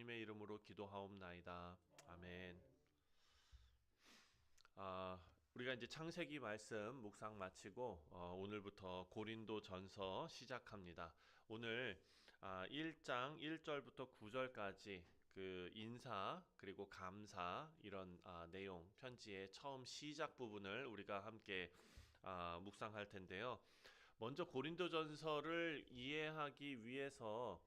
예수님의 이름으로 기도하옵나이다. 아멘. 우리가 이제 창세기 말씀 묵상 마치고 오늘부터 고린도전서 시작합니다. 오늘 1장 1절부터 9절까지 그 인사 그리고 감사 이런 내용 편지의 처음 시작 부분을 우리가 함께 묵상할 텐데요. 먼저 고린도전서를 이해하기 위해서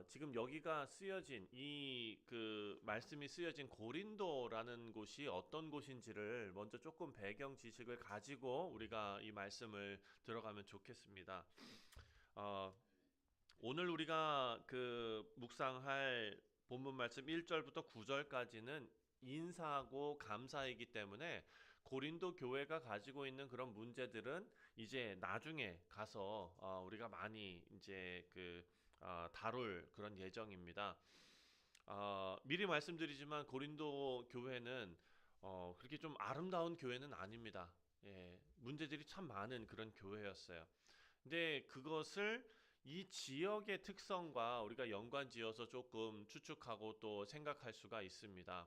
지금 여기가 쓰여진 이 그 말씀이 쓰여진 고린도라는 곳이 어떤 곳인지를 먼저 조금 배경 지식을 가지고 우리가 이 말씀을 들어가면 좋겠습니다. 어, 오늘 우리가 그 묵상할 본문 말씀 1절부터 9절까지는 인사하고 감사이기 때문에 고린도 교회가 가지고 있는 그런 문제들은 이제 나중에 가서 우리가 많이 이제 다룰 그런 예정입니다. 미리 말씀드리지만 고린도 교회는 그렇게 좀 아름다운 교회는 아닙니다. 예, 문제들이 참 많은 그런 교회였어요. 근데 그것을 이 지역의 특성과 우리가 연관지어서 조금 추측하고 또 생각할 수가 있습니다.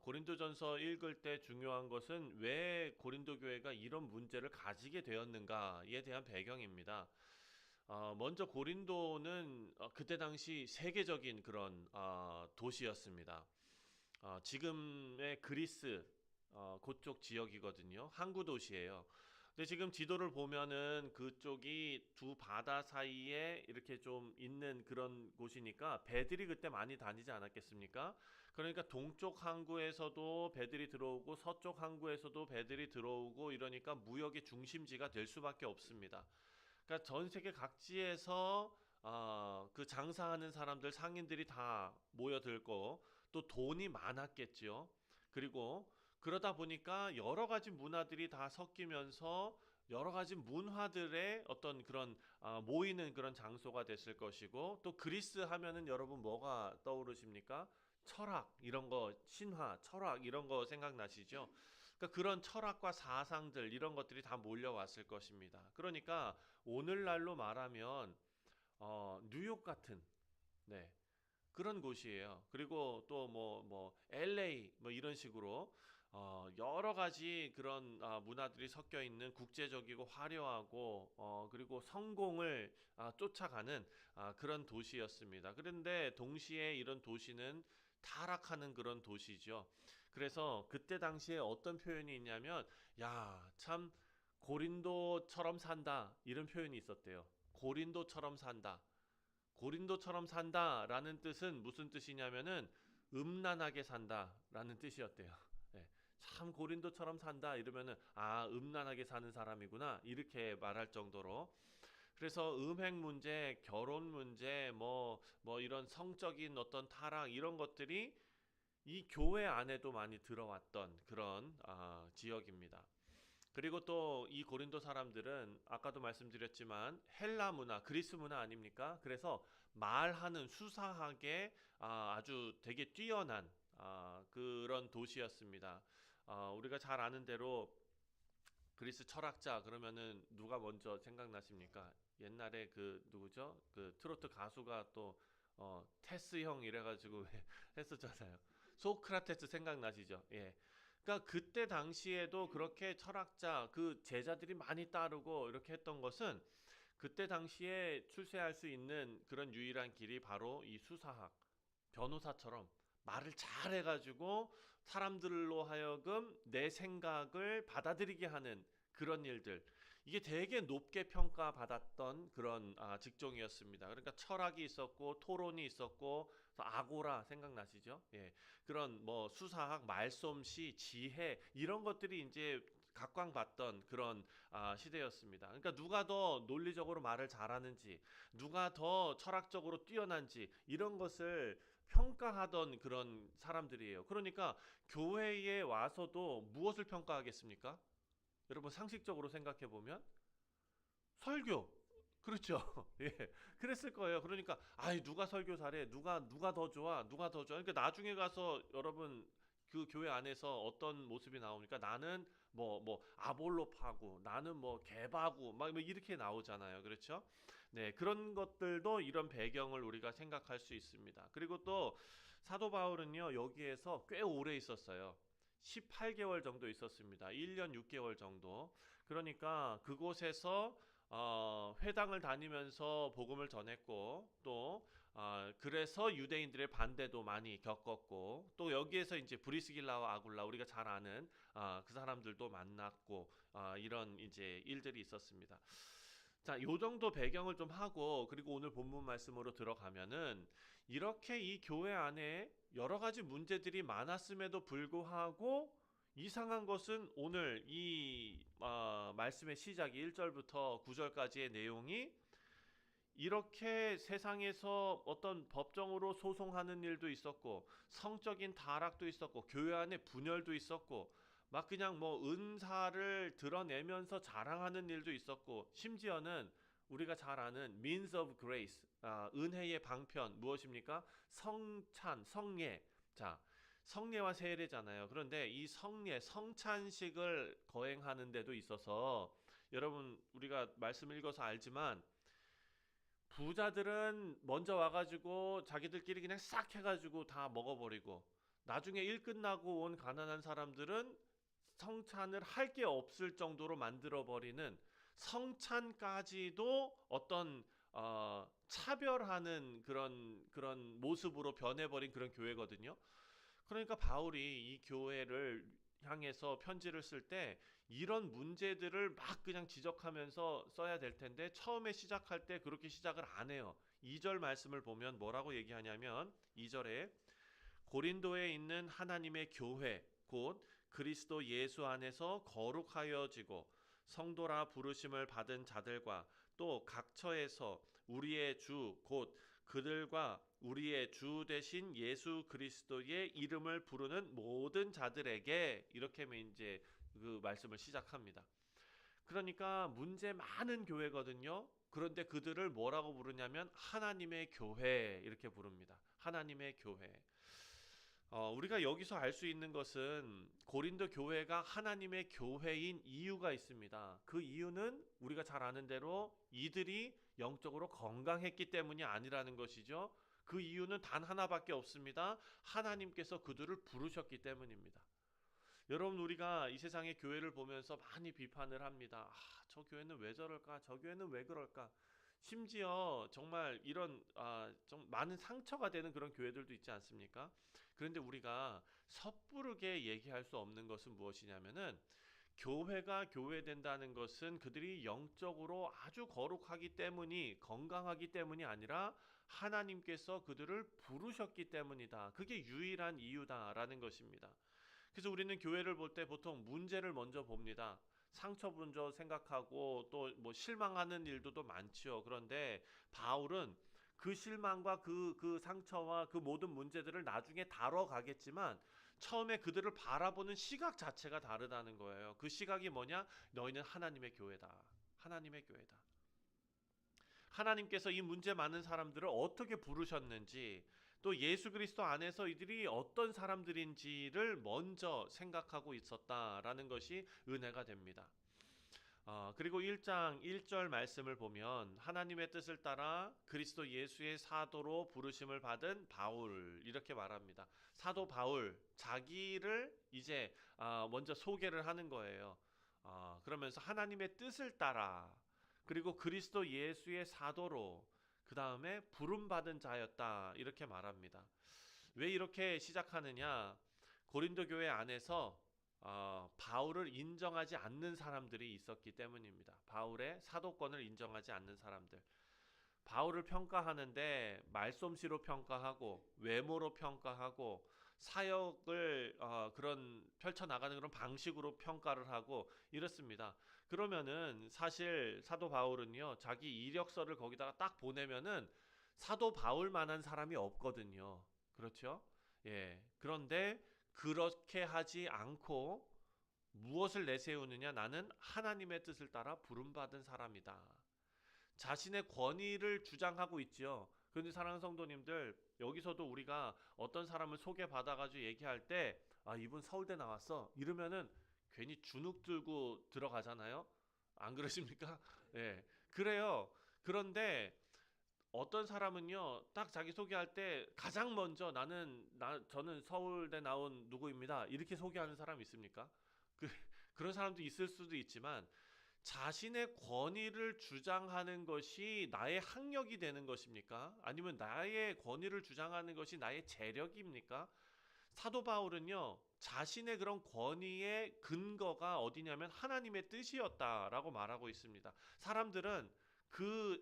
고린도전서 읽을 때 중요한 것은 왜 고린도 교회가 이런 문제를 가지게 되었는가에 대한 배경입니다. 먼저 고린도는 그때 당시 세계적인 그런 도시였습니다. 지금의 그리스 그쪽 지역이거든요. 항구 도시예요. 근데 지금 지도를 보면은 그쪽이 두 바다 사이에 이렇게 좀 있는 그런 곳이니까 배들이 그때 많이 다니지 않았겠습니까? 그러니까 동쪽 항구에서도 배들이 들어오고 서쪽 항구에서도 배들이 들어오고 이러니까 무역의 중심지가 될 수밖에 없습니다. 그러니까 전 세계 각지에서 그 장사하는 사람들 상인들이 다 모여들고 또 돈이 많았겠지요. 그리고 그러다 보니까 여러 가지 문화들이 다 섞이면서 여러 가지 문화들의 어떤 그런 모이는 그런 장소가 됐을 것이고 또 그리스 하면은 여러분 뭐가 떠오르십니까? 철학 이런 거 신화 철학 이런 거 생각나시죠? 그러니까 그런 철학과 사상들 이런 것들이 다 몰려왔을 것입니다. 그러니까 오늘날로 말하면 뉴욕 같은 네, 그런 곳이에요. 그리고 또 뭐 LA 뭐 이런 식으로 여러 가지 그런 문화들이 섞여 있는 국제적이고 화려하고 그리고 성공을 쫓아가는 그런 도시였습니다. 그런데 동시에 이런 도시는 타락하는 그런 도시죠. 그래서 그때 당시에 어떤 표현이 있냐면 야, 참 고린도처럼 산다 이런 표현이 있었대요. 고린도처럼 산다. 고린도처럼 산다라는 뜻은 무슨 뜻이냐면은 음란하게 산다라는 뜻이었대요. 예, 참 고린도처럼 산다 이러면은 음란하게 사는 사람이구나 이렇게 말할 정도로 그래서 음행 문제, 결혼 문제, 뭐 이런 성적인 어떤 타락 이런 것들이 이 교회 안에도 많이 들어왔던 그런 지역입니다. 그리고 또 이 고린도 사람들은 아까도 말씀드렸지만 헬라 문화, 그리스 문화 아닙니까? 그래서 말하는 수사하게 아주 되게 뛰어난 그런 도시였습니다. 우리가 잘 아는 대로 그리스 철학자 그러면은 누가 먼저 생각나십니까? 옛날에 그 누구죠? 그 트로트 가수가 또 테스 형 이래가지고 했었잖아요. 소크라테스 생각나시죠? 예. 그러니까 그때 당시에도 그렇게 철학자 그 제자들이 많이 따르고 이렇게 했던 것은 그때 당시에 출세할 수 있는 그런 유일한 길이 바로 이 수사학, 변호사처럼 말을 잘 해가지고 사람들로 하여금 내 생각을 받아들이게 하는 그런 일들. 이게 되게 높게 평가받았던 그런 직종이었습니다. 그러니까 철학이 있었고 토론이 있었고 아고라 생각나시죠? 예. 그런 뭐 수사학, 말솜씨, 지혜 이런 것들이 이제 각광받던 그런 시대였습니다. 그러니까 누가 더 논리적으로 말을 잘하는지, 누가 더 철학적으로 뛰어난지 이런 것을 평가하던 그런 사람들이에요. 그러니까 교회에 와서도 무엇을 평가하겠습니까? 여러분 상식적으로 생각해 보면 설교. 그렇죠. 예. 그랬을 거예요. 그러니까 누가 설교 잘해? 누가 더 좋아? 누가 더 좋아? 그러니까 나중에 가서 여러분 그 교회 안에서 어떤 모습이 나오니까 나는 뭐 아볼로파고 나는 뭐 개바고 막 이렇게 나오잖아요. 그렇죠? 네, 그런 것들도 이런 배경을 우리가 생각할 수 있습니다. 그리고 또 사도 바울은요, 여기에서 꽤 오래 있었어요. 18개월 정도 있었습니다. 1년 6개월 정도. 그러니까 그곳에서 회당을 다니면서 복음을 전했고 또 그래서 유대인들의 반대도 많이 겪었고 또 여기에서 이제 브리스길라와 아굴라 우리가 잘 아는 그 사람들도 만났고 이런 이제 일들이 있었습니다. 자, 요 정도 배경을 좀 하고 그리고 오늘 본문 말씀으로 들어가면은 이렇게 이 교회 안에 여러 가지 문제들이 많았음에도 불구하고 이상한 것은 오늘 이 말씀의 시작이 1절부터 9절까지의 내용이 이렇게 세상에서 어떤 법정으로 소송하는 일도 있었고 성적인 타락도 있었고 교회 안에 분열도 있었고 막 그냥 뭐 은사를 드러내면서 자랑하는 일도 있었고 심지어는 우리가 잘 아는 means of grace 은혜의 방편 무엇입니까? 성찬, 성례. 자, 성례와 세례잖아요. 그런데 이 성례, 성찬식을 거행하는 데도 있어서 여러분 우리가 말씀 읽어서 알지만 부자들은 먼저 와가지고 자기들끼리 그냥 싹 해가지고 다 먹어버리고 나중에 일 끝나고 온 가난한 사람들은 성찬을 할 게 없을 정도로 만들어버리는 성찬까지도 어떤 차별하는 그런 모습으로 변해버린 그런 교회거든요. 그러니까 바울이 이 교회를 향해서 편지를 쓸 때 이런 문제들을 막 그냥 지적하면서 써야 될 텐데 처음에 시작할 때 그렇게 시작을 안 해요. 2절 말씀을 보면 뭐라고 얘기하냐면 2절에 고린도에 있는 하나님의 교회 곧 그리스도 예수 안에서 거룩하여지고 성도라 부르심을 받은 자들과 또 각처에서 우리의 주 곧 그들과 우리의 주 되신 예수 그리스도의 이름을 부르는 모든 자들에게 이렇게 이제 그 말씀을 시작합니다. 그러니까 문제 많은 교회거든요. 그런데 그들을 뭐라고 부르냐면 하나님의 교회 이렇게 부릅니다. 하나님의 교회. 우리가 여기서 알 수 있는 것은 고린도 교회가 하나님의 교회인 이유가 있습니다. 그 이유는 우리가 잘 아는 대로 이들이 영적으로 건강했기 때문이 아니라는 것이죠. 그 이유는 단 하나밖에 없습니다. 하나님께서 그들을 부르셨기 때문입니다. 여러분 우리가 이 세상의 교회를 보면서 많이 비판을 합니다. 저 교회는 왜 저럴까? 저 교회는 왜 그럴까? 심지어 정말 이런 좀 많은 상처가 되는 그런 교회들도 있지 않습니까? 그런데 우리가 섣부르게 얘기할 수 없는 것은 무엇이냐면은 교회가 교회된다는 것은 그들이 영적으로 아주 거룩하기 때문이 건강하기 때문이 아니라 하나님께서 그들을 부르셨기 때문이다. 그게 유일한 이유다라는 것입니다. 그래서 우리는 교회를 볼 때 보통 문제를 먼저 봅니다. 상처 먼저 생각하고 또 뭐 실망하는 일도 많지요. 그런데 바울은 그 실망과 그 상처와 그 모든 문제들을 나중에 다뤄가겠지만 처음에 그들을 바라보는 시각 자체가 다르다는 거예요. 그 시각이 뭐냐? 너희는 하나님의 교회다. 하나님의 교회다. 하나님께서 이 문제 많은 사람들을 어떻게 부르셨는지 또 예수 그리스도 안에서 이들이 어떤 사람들인지를 먼저 생각하고 있었다라는 것이 은혜가 됩니다. 그리고 1장 1절 말씀을 보면 하나님의 뜻을 따라 그리스도 예수의 사도로 부르심을 받은 바울 이렇게 말합니다. 사도 바울 자기를 이제 먼저 소개를 하는 거예요. 그러면서 하나님의 뜻을 따라 그리고 그리스도 예수의 사도로 그 다음에 부름받은 자였다 이렇게 말합니다. 왜 이렇게 시작하느냐? 고린도 교회 안에서 바울을 인정하지 않는 사람들이 있었기 때문입니다. 바울의 사도권을 인정하지 않는 사람들. 바울을 평가하는데 말솜씨로 평가하고 외모로 평가하고 사역을 그런 펼쳐나가는 그런 방식으로 평가를 하고 이렇습니다. 그러면은 사실 사도 바울은요 자기 이력서를 거기다가 딱 보내면은 사도 바울만한 사람이 없거든요. 그렇죠? 예. 그런데 그렇게 하지 않고 무엇을 내세우느냐? 나는 하나님의 뜻을 따라 부름받은 사람이다. 자신의 권위를 주장하고 있지요. 그런데 사랑하는 성도님들, 여기서도 우리가 어떤 사람을 소개받아가지고 얘기할 때, 이분 서울대 나왔어. 이러면은 괜히 주눅 들고 들어가잖아요. 안 그러십니까? 예. 그래요. 그런데 어떤 사람은요, 딱 자기 소개할 때 가장 먼저 저는 서울대 나온 누구입니다. 이렇게 소개하는 사람 있습니까? 그, 그런 사람도 있을 수도 있지만 자신의 권위를 주장하는 것이 나의 학력이 되는 것입니까? 아니면 나의 권위를 주장하는 것이 나의 재력입니까? 사도 바울은요, 자신의 그런 권위의 근거가 어디냐면 하나님의 뜻이었다라고 말하고 있습니다. 사람들은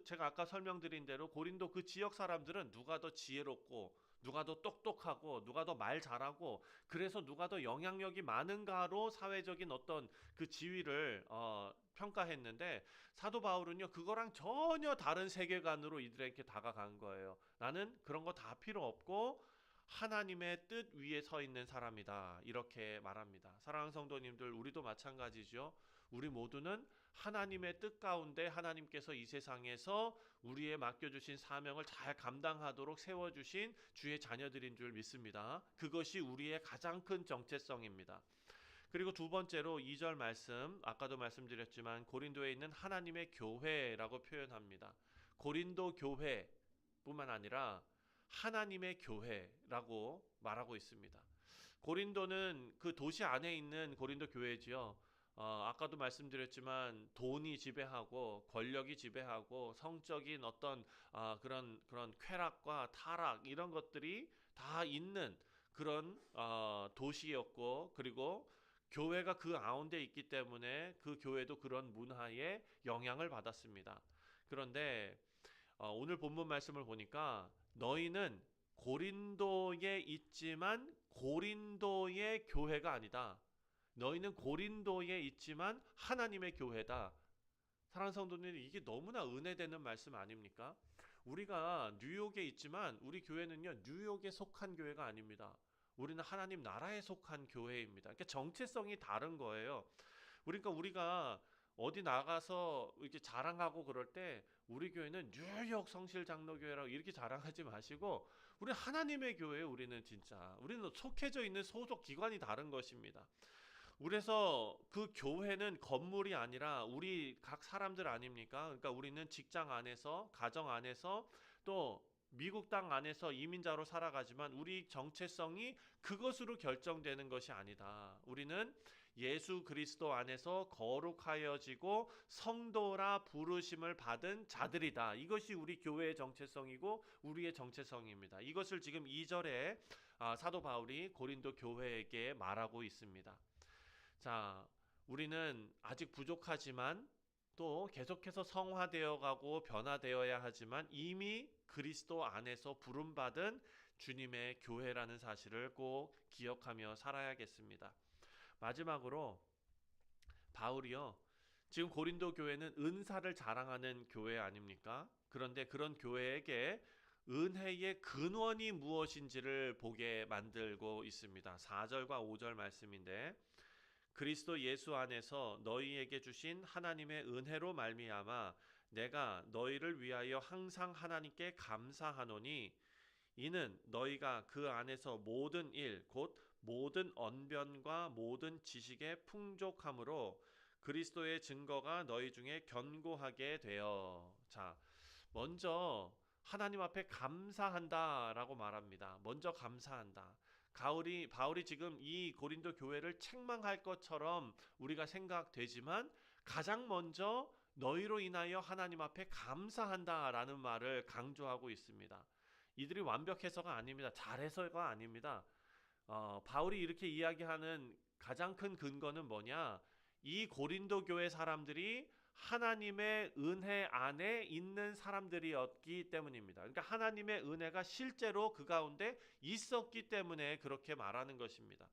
제가 아까 설명드린 대로 고린도 그 지역 사람들은 누가 더 지혜롭고 누가 더 똑똑하고 누가 더 말 잘하고 그래서 누가 더 영향력이 많은가로 사회적인 어떤 그 지위를 평가했는데, 사도 바울은요 그거랑 전혀 다른 세계관으로 이들에게 다가간 거예요. 나는 그런 거 다 필요 없고 하나님의 뜻 위에 서 있는 사람이다, 이렇게 말합니다. 사랑하는 성도님들, 우리도 마찬가지죠. 우리 모두는 하나님의 뜻 가운데 하나님께서 이 세상에서 우리의 맡겨주신 사명을 잘 감당하도록 세워주신 주의 자녀들인 줄 믿습니다. 그것이 우리의 가장 큰 정체성입니다. 그리고 두 번째로 2절 말씀, 아까도 말씀드렸지만 고린도에 있는 하나님의 교회라고 표현합니다. 고린도 교회뿐만 아니라 하나님의 교회라고 말하고 있습니다. 고린도는 그 도시 안에 있는 고린도 교회지요. 아까도 말씀드렸지만 돈이 지배하고 권력이 지배하고 성적인 어떤 그런 쾌락과 타락 이런 것들이 다 있는 그런 도시였고, 그리고 교회가 그 가운데 있기 때문에 그 교회도 그런 문화에 영향을 받았습니다. 그런데 오늘 본문 말씀을 보니까 너희는 고린도에 있지만 고린도의 교회가 아니다. 너희는 고린도에 있지만 하나님의 교회다. 사랑하는 성도님, 이게 너무나 은혜되는 말씀 아닙니까? 우리가 뉴욕에 있지만 우리 교회는요 뉴욕에 속한 교회가 아닙니다. 우리는 하나님 나라에 속한 교회입니다. 그러니까 정체성이 다른 거예요. 그러니까 우리가 어디 나가서 이렇게 자랑하고 그럴 때 우리 교회는 뉴욕 성실장로교회라고 이렇게 자랑하지 마시고, 우리 하나님의 교회예요. 우리는 진짜 우리는 속해져 있는 소속 기관이 다른 것입니다. 그래서 그 교회는 건물이 아니라 우리 각 사람들 아닙니까? 그러니까 우리는 직장 안에서, 가정 안에서, 또 미국 땅 안에서 이민자로 살아가지만 우리 정체성이 그것으로 결정되는 것이 아니다. 우리는 예수 그리스도 안에서 거룩하여지고 성도라 부르심을 받은 자들이다. 이것이 우리 교회의 정체성이고 우리의 정체성입니다. 이것을 지금 2절에 사도 바울이 고린도 교회에게 말하고 있습니다. 자, 우리는 아직 부족하지만 또 계속해서 성화되어 가고 변화되어야 하지만 이미 그리스도 안에서 부름받은 주님의 교회라는 사실을 꼭 기억하며 살아야겠습니다. 마지막으로 바울이요, 지금 고린도 교회는 은사를 자랑하는 교회 아닙니까? 그런데 그런 교회에게 은혜의 근원이 무엇인지를 보게 만들고 있습니다. 4절과 5절 말씀인데, 그리스도 예수 안에서 너희에게 주신 하나님의 은혜로 말미암아 내가 너희를 위하여 항상 하나님께 감사하노니, 이는 너희가 그 안에서 모든 일 곧 모든 언변과 모든 지식의 풍족함으로 그리스도의 증거가 너희 중에 견고하게 되어. 자, 먼저 하나님 앞에 감사한다라고 말합니다. 먼저 감사한다. 바울이 지금 이 고린도 교회를 책망할 것처럼 우리가 생각되지만 가장 먼저 너희로 인하여 하나님 앞에 감사한다라는 말을 강조하고 있습니다. 이들이 완벽해서가 아닙니다. 잘해서가 아닙니다. 바울이 이렇게 이야기하는 가장 큰 근거는 뭐냐? 이 고린도 교회 사람들이 하나님의 은혜 안에 있는 사람들이었기 때문입니다. 그러니까 하나님의 은혜가 실제로 그 가운데 있었기 때문에 그렇게 말하는 것입니다.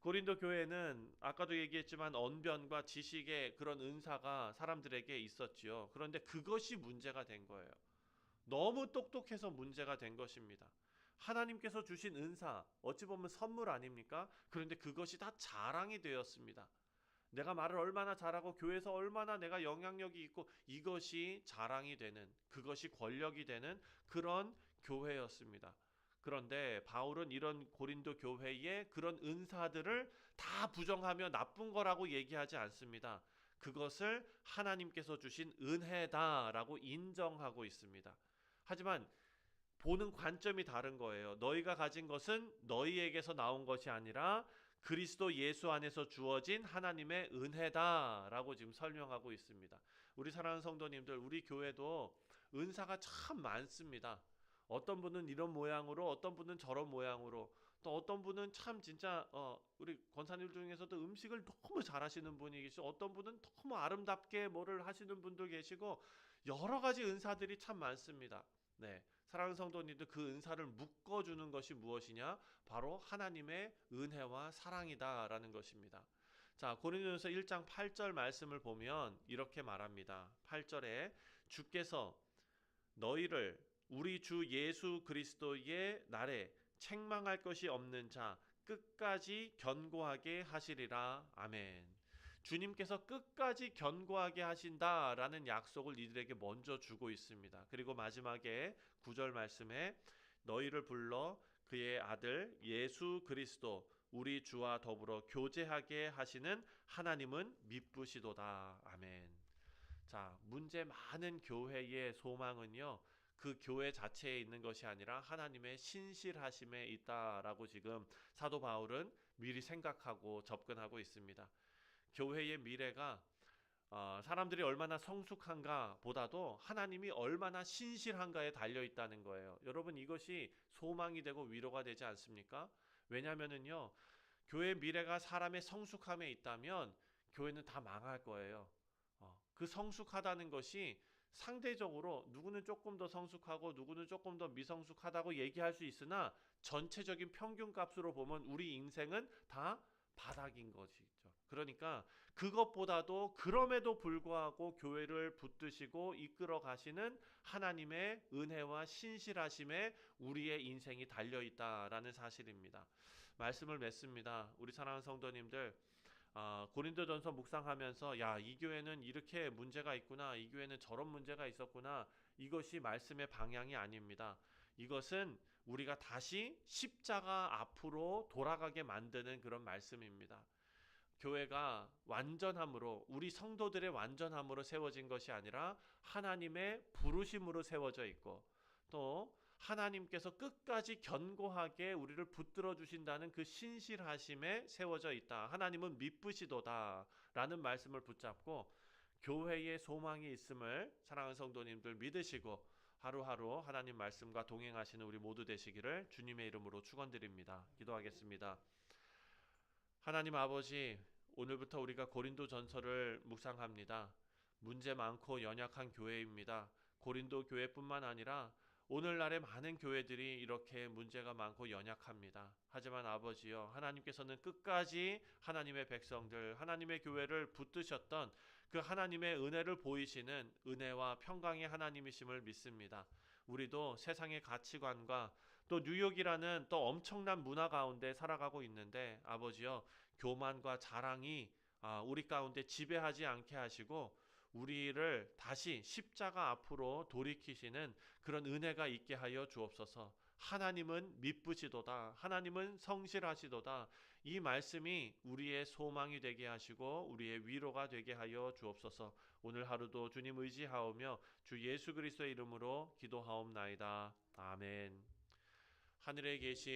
고린도 교회는 아까도 얘기했지만 언변과 지식의 그런 은사가 사람들에게 있었지요. 그런데 그것이 문제가 된 거예요. 너무 똑똑해서 문제가 된 것입니다. 하나님께서 주신 은사, 어찌 보면 선물 아닙니까? 그런데 그것이 다 자랑이 되었습니다. 내가 말을 얼마나 잘하고 교회에서 얼마나 내가 영향력이 있고, 이것이 자랑이 되는, 그것이 권력이 되는 그런 교회였습니다. 그런데 바울은 이런 고린도 교회의 그런 은사들을 다 부정하며 나쁜 거라고 얘기하지 않습니다. 그것을 하나님께서 주신 은혜다라고 인정하고 있습니다. 하지만 보는 관점이 다른 거예요. 너희가 가진 것은 너희에게서 나온 것이 아니라 그리스도 예수 안에서 주어진 하나님의 은혜다라고 지금 설명하고 있습니다. 우리 사랑하는 성도님들, 우리 교회도 은사가 참 많습니다. 어떤 분은 이런 모양으로, 어떤 분은 저런 모양으로, 또 어떤 분은 참 진짜 우리 권사님 중에서도 음식을 너무 잘하시는 분이 계시고, 어떤 분은 너무 아름답게 뭐를 하시는 분도 계시고, 여러 가지 은사들이 참 많습니다. 네, 사랑하는 성도님들, 그 은사를 묶어주는 것이 무엇이냐? 바로 하나님의 은혜와 사랑이다라는 것입니다. 자, 고린도전서 1장 8절 말씀을 보면 이렇게 말합니다. 8절에 주께서 너희를 우리 주 예수 그리스도의 날에 책망할 것이 없는 자 끝까지 견고하게 하시리라. 아멘. 주님께서 끝까지 견고하게 하신다라는 약속을 이들에게 먼저 주고 있습니다. 그리고 마지막에 9절 말씀에 너희를 불러 그의 아들 예수 그리스도 우리 주와 더불어 교제하게 하시는 하나님은 미쁘시도다. 아멘. 자, 문제 많은 교회의 소망은요, 그 교회 자체에 있는 것이 아니라 하나님의 신실하심에 있다라고 지금 사도 바울은 미리 생각하고 접근하고 있습니다. 교회의 미래가 사람들이 얼마나 성숙한가 보다도 하나님이 얼마나 신실한가에 달려 있다는 거예요. 여러분, 이것이 소망이 되고 위로가 되지 않습니까? 왜냐하면은요, 교회의 미래가 사람의 성숙함에 있다면 교회는 다 망할 거예요. 그 성숙하다는 것이 상대적으로 누구는 조금 더 성숙하고 누구는 조금 더 미성숙하다고 얘기할 수 있으나 전체적인 평균값으로 보면 우리 인생은 다 바닥인 것이죠. 그러니까 그것보다도 그럼에도 불구하고 교회를 붙드시고 이끌어 가시는 하나님의 은혜와 신실하심에 우리의 인생이 달려 있다라는 사실입니다. 말씀을 맺습니다. 우리 사랑하는 성도님들, 고린도전서 묵상하면서 야, 이 교회는 이렇게 문제가 있구나, 이 교회는 저런 문제가 있었구나, 이것이 말씀의 방향이 아닙니다. 이것은 우리가 다시 십자가 앞으로 돌아가게 만드는 그런 말씀입니다. 교회가 완전함으로, 우리 성도들의 완전함으로 세워진 것이 아니라 하나님의 부르심으로 세워져 있고, 또 하나님께서 끝까지 견고하게 우리를 붙들어 주신다는 그 신실하심에 세워져 있다. 하나님은 미쁘시도다 라는 말씀을 붙잡고 교회의 소망이 있음을 사랑하는 성도님들 믿으시고 하루하루 하나님 말씀과 동행하시는 우리 모두 되시기를 주님의 이름으로 축원드립니다. 기도하겠습니다. 하나님 아버지, 오늘부터 우리가 고린도 전서를 묵상합니다. 문제 많고 연약한 교회입니다. 고린도 교회뿐만 아니라 오늘날의 많은 교회들이 이렇게 문제가 많고 연약합니다. 하지만 아버지여, 하나님께서는 끝까지 하나님의 백성들, 하나님의 교회를 붙드셨던 그 하나님의 은혜를 보이시는 은혜와 평강의 하나님이심을 믿습니다. 우리도 세상의 가치관과 또 뉴욕이라는 또 엄청난 문화 가운데 살아가고 있는데 아버지여, 교만과 자랑이 우리 가운데 지배하지 않게 하시고 우리를 다시 십자가 앞으로 돌이키시는 그런 은혜가 있게 하여 주옵소서. 하나님은 미쁘시도다. 하나님은 성실하시도다. 이 말씀이 우리의 소망이 되게 하시고 우리의 위로가 되게 하여 주옵소서. 오늘 하루도 주님 의지하오며 주 예수 그리스도의 이름으로 기도하옵나이다. 아멘. 하늘에 계신